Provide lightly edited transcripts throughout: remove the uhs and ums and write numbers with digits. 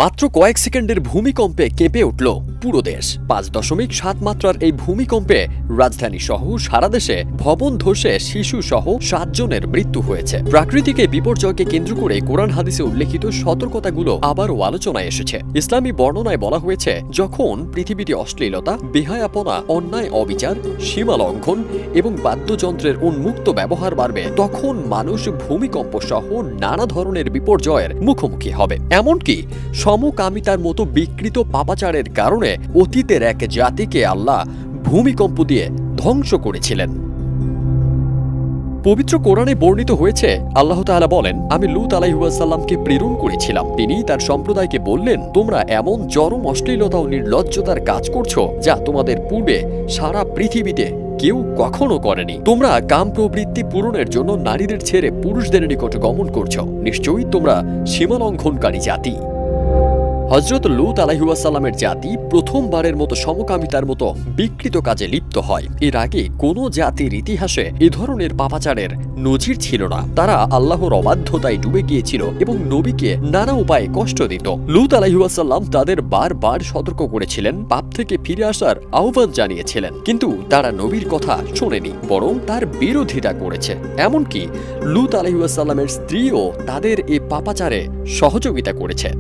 মাত্র কয়েক সেকেন্ডের ভূমিকম্পে কেঁপে উঠল পুরো দেশ। 5.7 মাত্রার এই ভূমিকম্পে রাজধানী সহ সারা দেশে ভবন ধসে শিশু সহ 7 জনের মৃত্যু হয়েছে। প্রাকৃতিক এই বিপর্যয়কে কেন্দ্র করে কোরআন হাদিসে উল্লেখিত সতর্কতাগুলো আবারও আলোচনায় এসেছে। ইসলামী বর্ণনায় বলা হয়েছে, যখন পৃথিবীতে অশ্লীলতা, বেহায়াপনা, অন্যায়, অবিচার, সীমা লঙ্ঘন এবং বাদ্যযন্ত্রের উন্মুক্ত ব্যবহার বাড়বে, তখন মানুষ ভূমিকম্প সহ নানা ধরনের বিপর্যয়ের মুখোমুখি হবে। এমনকি সমকামিতার মতো বিকৃত পাপাচারের কারণে অতীতের এক জাতিকে আল্লাহ ভূমিকম্প দিয়ে ধ্বংস করেছিলেন। পবিত্র কোরআনে বর্ণিত হয়েছে, আল্লাহ তাআলা বলেন, আমি লূত আলাইহিস সালামকে প্রেরণ করেছিলাম। তিনি তার সম্প্রদায়কে বললেন, তোমরা এমন চরম অশ্লীলতা ও নির্লজ্জতার কাজ করছো যা তোমাদের পূর্বে সারা পৃথিবীতে কেউ কখনো করেনি। তোমরা কাম প্রবৃত্তি পূরণের জন্য নারীদের ছেড়ে পুরুষদের নিকট গমন করছো। নিশ্চয়ই তোমরা সীমালঙ্ঘনকারী জাতি। হযরত লূত আলাইহিস সালামের জাতি প্রথমবারের মতো সমকামিতার মতো বিকৃত কাজে লিপ্ত হয়। এর আগে কোনো জাতির ইতিহাসে এ ধরনের পাপাচারের নজির ছিল না। তারা আল্লাহর অবাধ্যতায় ডুবে গিয়েছিল এবং নবীকে নানা উপায়ে কষ্ট দিত। লূত আলাইহিস সালাম তাদের বারবার সতর্ক করেছিলেন, পাপ থেকে ফিরে আসার আহ্বান জানিয়েছিলেন, কিন্তু তারা নবীর কথা শোনেনি, বরং তার বিরোধিতা করেছে। এমনকি লূত আলাইহিস সালামের স্ত্রীও তাদের এই পাপাচারে সহযোগিতা করেছে।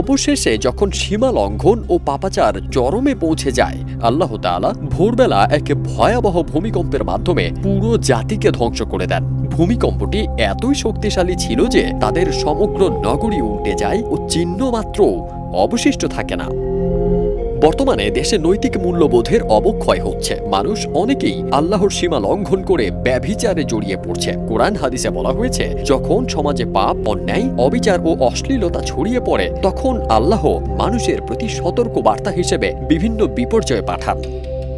অবশেষে যখন সীমা লঙ্ঘন ও পাপাচার চরমে পৌঁছে যায়, আল্লাহ তাআলা ভোরবেলা এক ভয়াবহ ভূমিকম্পের মাধ্যমে পুরো জাতিকে ধ্বংস করে দেন। ভূমিকম্পটি এতই শক্তিশালী ছিল যে তাদের সমগ্র নগরী উল্টে যায় ও চিহ্ন মাত্র অবশিষ্ট থাকে না। বর্তমানে দেশে নৈতিক মূল্যবোধের অবক্ষয় হচ্ছে। মানুষ অনেকেই আল্লাহর সীমা লঙ্ঘন করে ব্যভিচারে জড়িয়ে পড়ছে। কোরআন হাদিসে বলা হয়েছে, যখন সমাজে পাপ, অন্যায়, অবিচার ও অশ্লীলতা ছড়িয়ে পড়ে, তখন আল্লাহ মানুষের প্রতি সতর্ক বার্তা হিসেবে বিভিন্ন বিপর্যয় পাঠান।